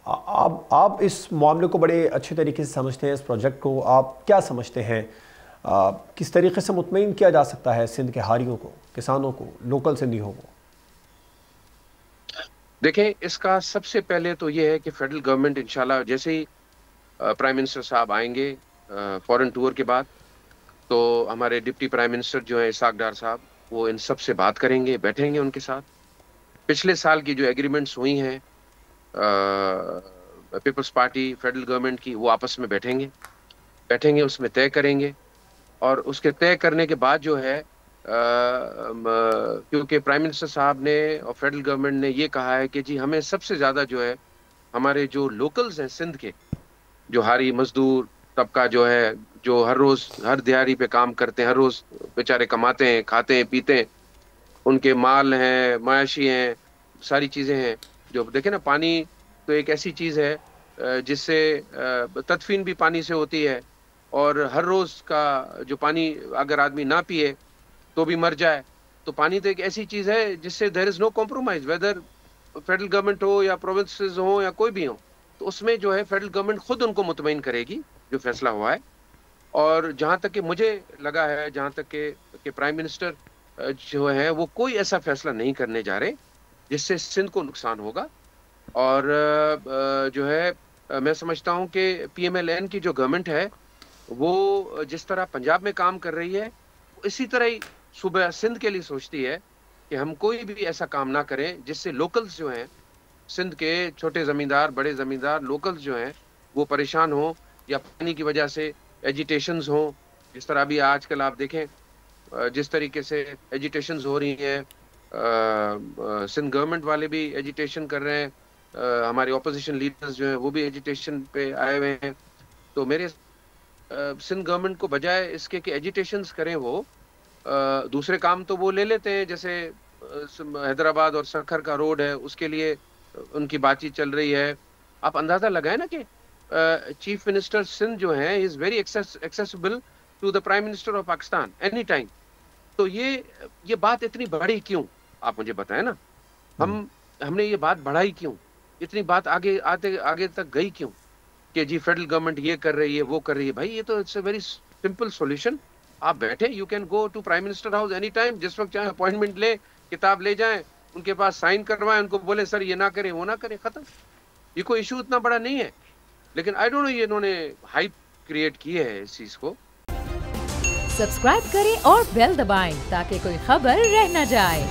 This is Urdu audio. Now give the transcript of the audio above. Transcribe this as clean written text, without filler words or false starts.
آپ اس معاملے کو بڑے اچھے طریقے سے سمجھتے ہیں، اس پروجیکٹ کو آپ کیا سمجھتے ہیں؟ کس طریقے سے مطمئن کیا جا سکتا ہے سندھ کے ہاریوں کو، کسانوں کو، لوکل سندھیوں کو؟ دیکھیں، اس کا سب سے پہلے تو یہ ہے کہ فیڈرل گورنمنٹ انشاءاللہ جیسے ہی پرائم منسٹر صاحب آئیں گے فورن ٹور کے بعد، تو ہمارے ڈپٹی پرائم منسٹر جو ہیں اسحاق ڈار صاحب، وہ ان سب سے بات کریں گے، بیٹھیں گے ان کے ساتھ. پچھلے سال کی جو ایگریمنٹس ہوئی ہیں پیپلز پارٹی فیڈرل گورنمنٹ کی، وہ آپس میں بیٹھیں گے، اس میں طے کریں گے. اور اس کے طے کرنے کے بعد جو ہے کیونکہ پرائم منسٹر صاحب نے اور فیڈرل گورنمنٹ نے یہ کہا ہے کہ جی ہمیں سب سے زیادہ جو ہے ہمارے جو لوکلز ہیں سندھ کے، جو ہاری مزدور طبقہ جو ہے، جو ہر روز ہر دیہڑی پہ کام کرتے ہیں، ہر روز بیچارے کماتے ہیں، کھاتے ہیں، پیتے ہیں، ان کے مال ہیں، معاشی ہیں، ساری چیزیں ہیں. جو دیکھیں نا، پانی تو ایک ایسی چیز ہے جس سے تدفین بھی پانی سے ہوتی ہے، اور ہر روز کا جو پانی اگر آدمی نہ پیے تو بھی مر جائے. تو پانی تو ایک ایسی چیز ہے جس سے دیر از نو کمپرومائز، ویدر فیڈرل گورنمنٹ ہو یا پروونسز ہوں یا کوئی بھی ہو. تو اس میں جو ہے فیڈرل گورنمنٹ خود ان کو مطمئن کرے گی جو فیصلہ ہوا ہے. اور جہاں تک کہ مجھے لگا ہے، جہاں تک کہ پرائم منسٹر جو ہے وہ کوئی ایسا فیصلہ نہیں کرنے جا رہے جس سے سندھ کو نقصان ہوگا. اور جو ہے میں سمجھتا ہوں کہ پی ایم ایل این کی جو گورنمنٹ ہے، وہ جس طرح پنجاب میں کام کر رہی ہے، اسی طرح ہی صوبہ سندھ کے لیے سوچتی ہے کہ ہم کوئی بھی ایسا کام نہ کریں جس سے لوکلز جو ہیں، سندھ کے چھوٹے زمیندار، بڑے زمیندار، لوکلز جو ہیں وہ پریشان ہوں، یا پانی کی وجہ سے ایجیٹیشنز ہوں. جس طرح ابھی آج کل آپ دیکھیں جس طریقے سے ایجیٹیشنز ہو رہی ہیں، سندھ گورنمنٹ والے بھی ایجیٹیشن کر رہے ہیں، ہمارے اپوزیشن لیڈرز جو ہیں وہ بھی ایجیٹیشن پہ آئے ہوئے ہیں. تو میرے سندھ گورنمنٹ کو بجائے اس کے کہ ایجیٹیشنز کریں، وہ دوسرے کام تو وہ لے لیتے ہیں، جیسے حیدرآباد اور سکھر کا روڈ ہے، اس کے لیے ان کی بات چیت چل رہی ہے. آپ اندازہ لگائیں نا کہ چیف منسٹر سندھ جو ہیں is very accessible to the prime minister of Pakistan any time. تو یہ بات اتنی بڑھی کیوں؟ آپ مجھے بتائیں نا. ہم نے یہ بات بڑھائی کیوں؟ اتنی بات آگے تک گئی کیوں کہ جی فیڈرل گورنمنٹ یہ کر رہی ہے، وہ کر رہی ہے؟ بھائی یہ تو it's a very simple solution. آپ بیٹھے، you can go to prime minister house any time, جس وقت چاہیں اپوائنٹمنٹ لیں، کتاب لے جائیں ان کے پاس، سائن کروائیں، ان کو بولے سر یہ نہ کریں، وہ نہ کریں، ختم. یہ کوئی ایشو اتنا بڑا نہیں ہے. لیکن آئی ڈونٹ نو، یہ انہوں نے ہائپ کریٹ کی ہے اس چیز کو. سبسکرائب کریں اور بیل دبائیں تاکہ کوئی خبر رہ نہ جائے.